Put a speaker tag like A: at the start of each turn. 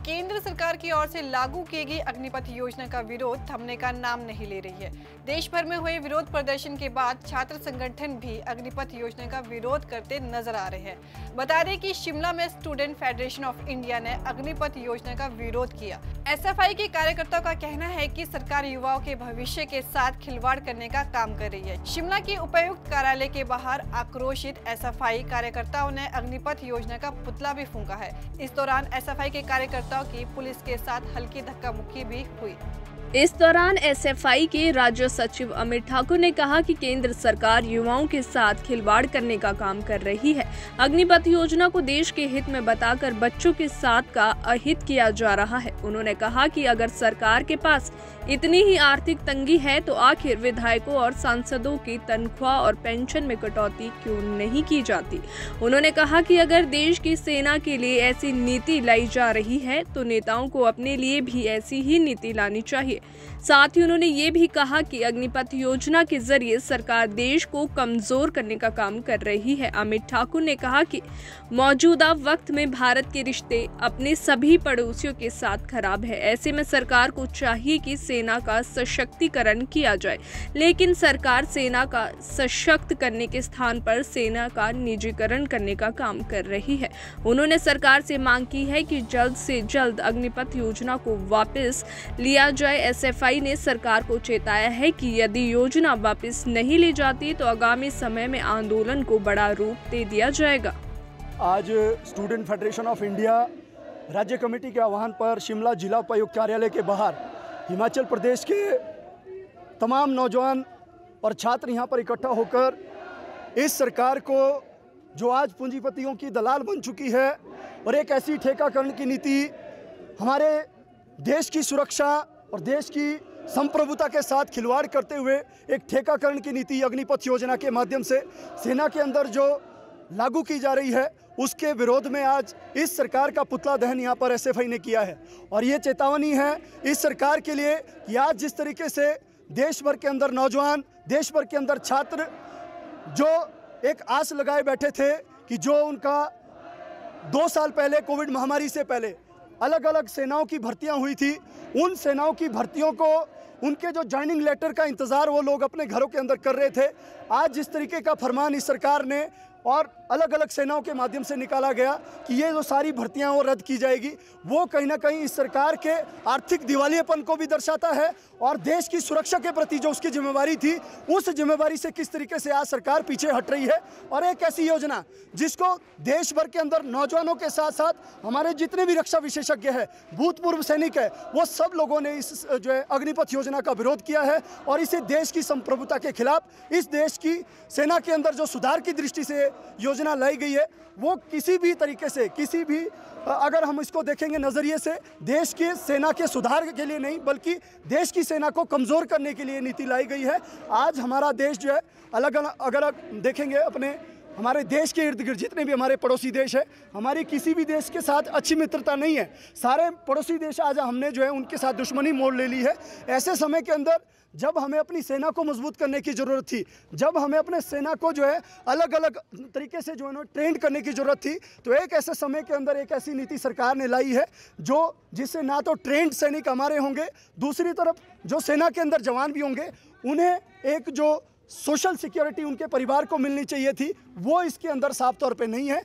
A: केंद्र सरकार की ओर से लागू की गई अग्निपथ योजना का विरोध थमने का नाम नहीं ले रही है। देश भर में हुए विरोध प्रदर्शन के बाद छात्र संगठन भी अग्निपथ योजना का विरोध करते नजर आ रहे हैं। बता दें कि शिमला में स्टूडेंट फेडरेशन ऑफ इंडिया ने अग्निपथ योजना का विरोध किया। एसएफआई के कार्यकर्ताओं का कहना है कि सरकार युवाओं के भविष्य के साथ खिलवाड़ करने का काम कर रही है। शिमला के उपायुक्त कार्यालय के बाहर आक्रोशित एसएफआई कार्यकर्ताओं ने अग्निपथ योजना का पुतला भी फूंका है। इस दौरान एसएफआई के कार्यकर्ताओं की पुलिस के साथ हल्की धक्का मुक्की भी हुई।
B: इस दौरान एसएफआई के राज्य सचिव अमित ठाकुर ने कहा कि केंद्र सरकार युवाओं के साथ खिलवाड़ करने का काम कर रही है। अग्निपथ योजना को देश के हित में बताकर बच्चों के साथ का अहित किया जा रहा है। उन्होंने कहा कि अगर सरकार के पास इतनी ही आर्थिक तंगी है तो आखिर विधायकों और सांसदों की तनख्वाह और पेंशन में कटौती क्यों नहीं की जाती। उन्होंने कहा कि अगर देश की सेना के लिए ऐसी नीति लाई जा रही है तो नेताओं को अपने लिए भी ऐसी ही नीति लानी चाहिए। साथ ही उन्होंने ये भी कहा कि अग्निपथ योजना के जरिए सरकार देश को कमजोर करने का काम कर रही है। अमित ठाकुर ने कहा कि मौजूदा वक्त में भारत के रिश्ते अपने सभी पड़ोसियों के साथ खराब है। ऐसे में सरकार को चाहिए कि सेना का सशक्तिकरण किया जाए, लेकिन सरकार सेना का सशक्त करने के स्थान पर सेना का निजीकरण करने का काम कर रही है। उन्होंने सरकार से मांग की है कि जल्द से जल्द अग्निपथ योजना को वापस लिया जाए। एसएफआई ने सरकार को चेताया है कि यदि योजना वापस नहीं ली जाती तो आगामी समय में आंदोलन को बड़ा रूप दे दिया जाएगा।
C: आज स्टूडेंट फेडरेशन ऑफ इंडिया राज्य कमेटी के आह्वान पर शिमला जिला उपायुक्त कार्यालय के बाहर हिमाचल प्रदेश के तमाम नौजवान और छात्र यहाँ पर इकट्ठा होकर इस सरकार को, जो आज पूंजीपतियों की दलाल बन चुकी है और एक ऐसी ठेकाकरण की नीति हमारे देश की सुरक्षा और देश की संप्रभुता के साथ खिलवाड़ करते हुए एक ठेकाकरण की नीति अग्निपथ योजना के माध्यम से सेना के अंदर जो लागू की जा रही है, उसके विरोध में आज इस सरकार का पुतला दहन यहाँ पर एसएफआई ने किया है। और ये चेतावनी है इस सरकार के लिए कि आज जिस तरीके से देश भर के अंदर नौजवान, देश भर के अंदर छात्र जो एक आस लगाए बैठे थे कि जो उनका 2 साल पहले कोविड महामारी से पहले अलग अलग सेनाओं की भर्तियां हुई थी, उन सेनाओं की भर्तियों को, उनके जो ज्वाइनिंग लेटर का इंतज़ार वो लोग अपने घरों के अंदर कर रहे थे। आज जिस तरीके का फरमान इस सरकार ने और अलग अलग सेनाओं के माध्यम से निकाला गया कि ये जो सारी भर्तियां वो रद्द की जाएगी, वो कहीं ना कहीं इस सरकार के आर्थिक दिवालियेपन को भी दर्शाता है और देश की सुरक्षा के प्रति जो उसकी जिम्मेवारी थी, उस जिम्मेवारी से किस तरीके से आज सरकार पीछे हट रही है। और एक ऐसी योजना जिसको देश भर के अंदर नौजवानों के साथ साथ हमारे जितने भी रक्षा विशेषज्ञ हैं, भूतपूर्व सैनिक है, वो सब लोगों ने इस जो है अग्निपथ योजना का विरोध किया है। और इसे देश की संप्रभुता के खिलाफ, इस देश की सेना के अंदर जो सुधार की दृष्टि से योजना लाई गई है, वो किसी भी तरीके से, किसी भी अगर हम इसको देखेंगे नज़रिए से, देश के सेना के सुधार के लिए नहीं बल्कि देश की सेना को कमज़ोर करने के लिए नीति लाई गई है। आज हमारा देश जो है अलग अलग, अगर देखेंगे अपने हमारे देश के इर्द गिर्द जितने भी हमारे पड़ोसी देश है, हमारी किसी भी देश के साथ अच्छी मित्रता नहीं है। सारे पड़ोसी देश आज हमने जो है उनके साथ दुश्मनी मोड़ ले ली है। ऐसे समय के अंदर जब हमें अपनी सेना को मजबूत करने की ज़रूरत थी, जब हमें अपने सेना को जो है अलग अलग तरीके से जो है ट्रेंड करने की ज़रूरत थी, तो एक ऐसे समय के अंदर एक ऐसी नीति सरकार ने लाई है जो जिससे ना तो ट्रेंड सैनिक हमारे होंगे, दूसरी तरफ जो सेना के अंदर जवान भी होंगे उन्हें एक जो सोशल सिक्योरिटी उनके परिवार को मिलनी चाहिए थी, वो इसके अंदर साफ तौर पे नहीं है।